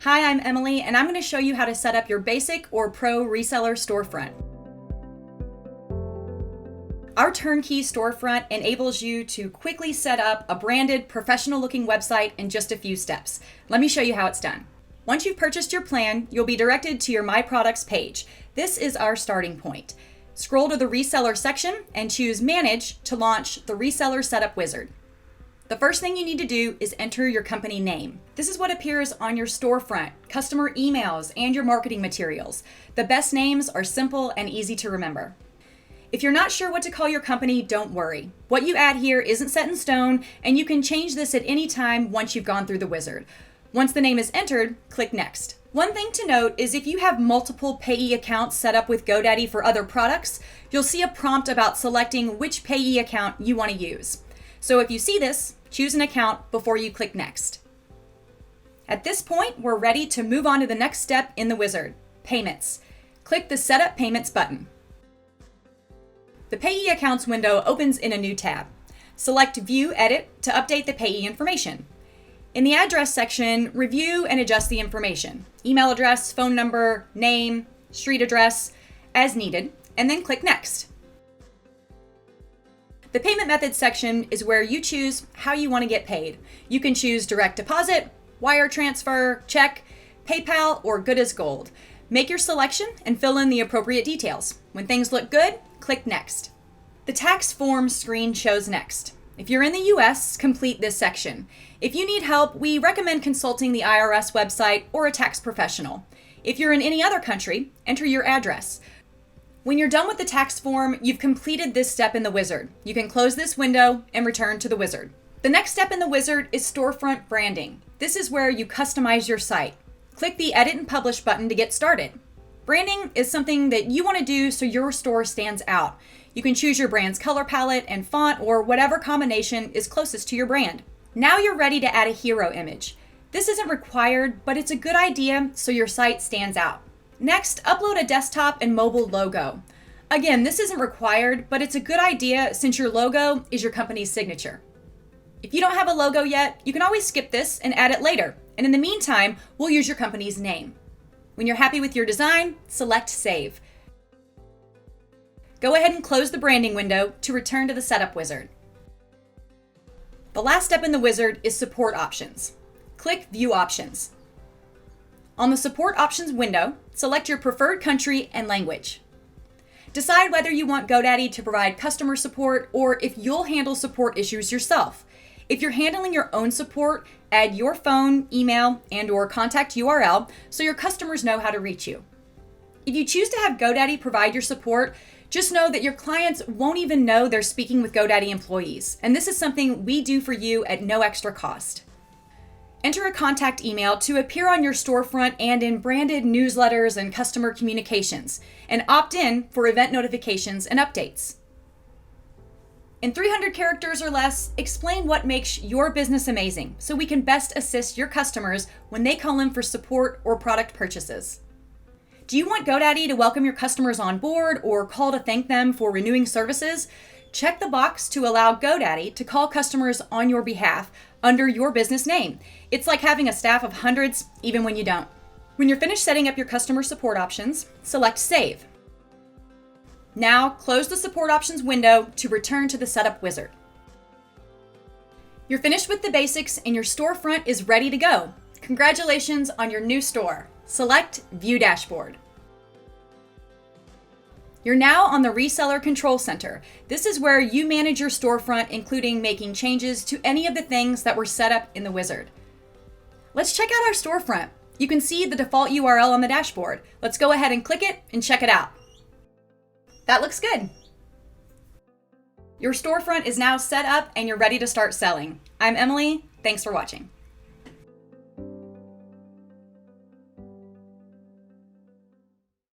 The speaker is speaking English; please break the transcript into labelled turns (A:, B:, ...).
A: Hi, I'm Emily, and I'm going to show you how to set up your basic or pro reseller storefront. Our turnkey storefront enables you to quickly set up a branded, professional-looking website in just a few steps. Let me show you how it's done. Once you've purchased your plan, you'll be directed to your My Products page. This is our starting point. Scroll to the Reseller section and choose Manage to launch the Reseller Setup Wizard. The first thing you need to do is enter your company name. This is what appears on your storefront, customer emails, and your marketing materials. The best names are simple and easy to remember. If you're not sure what to call your company, don't worry. What you add here isn't set in stone, and you can change this at any time once you've gone through the wizard. Once the name is entered, click Next. One thing to note is if you have multiple payee accounts set up with GoDaddy for other products, you'll see a prompt about selecting which payee account you want to use. So if you see this, choose an account before you click Next. At this point, we're ready to move on to the next step in the wizard, Payments. Click the Set Up Payments button. The Payee Accounts window opens in a new tab. Select View Edit to update the payee information. In the address section, review and adjust the information, email address, phone number, name, street address, as needed, and then click Next. The Payment Methods section is where you choose how you want to get paid. You can choose direct deposit, wire transfer, check, PayPal, or good as gold. Make your selection and fill in the appropriate details. When things look good, click Next. The tax form screen shows next. If you're in the US, complete this section. If you need help, we recommend consulting the IRS website or a tax professional. If you're in any other country, enter your address. When you're done with the tax form, you've completed this step in the wizard. You can close this window and return to the wizard. The next step in the wizard is storefront branding. This is where you customize your site. Click the Edit and Publish button to get started. Branding is something that you want to do so your store stands out. You can choose your brand's color palette and font or whatever combination is closest to your brand. Now you're ready to add a hero image. This isn't required, but it's a good idea so your site stands out. Next, upload a desktop and mobile logo. Again, this isn't required, but it's a good idea since your logo is your company's signature. If you don't have a logo yet, you can always skip this and add it later. And in the meantime, we'll use your company's name. When you're happy with your design, select Save. Go ahead and close the branding window to return to the Setup Wizard. The last step in the wizard is Support Options. Click View Options. On the Support Options window, select your preferred country and language. Decide whether you want GoDaddy to provide customer support or if you'll handle support issues yourself. If you're handling your own support, add your phone, email, and/or contact URL so your customers know how to reach you. If you choose to have GoDaddy provide your support, just know that your clients won't even know they're speaking with GoDaddy employees, and this is something we do for you at no extra cost. Enter a contact email to appear on your storefront and in branded newsletters and customer communications, and opt in for event notifications and updates. In 300 characters or less, explain what makes your business amazing so we can best assist your customers when they call in for support or product purchases. Do you want GoDaddy to welcome your customers on board or call to thank them for renewing services? Check the box to allow GoDaddy to call customers on your behalf under your business name. It's like having a staff of hundreds, even when you don't. When you're finished setting up your customer support options, select Save. Now, close the Support Options window to return to the Setup Wizard. You're finished with the basics and your storefront is ready to go. Congratulations on your new store. Select View Dashboard. You're now on the Reseller Control Center. This is where you manage your storefront, including making changes to any of the things that were set up in the wizard. Let's check out our storefront. You can see the default URL on the dashboard. Let's go ahead and click it and check it out. That looks good. Your storefront is now set up and you're ready to start selling. I'm Emily. Thanks for watching.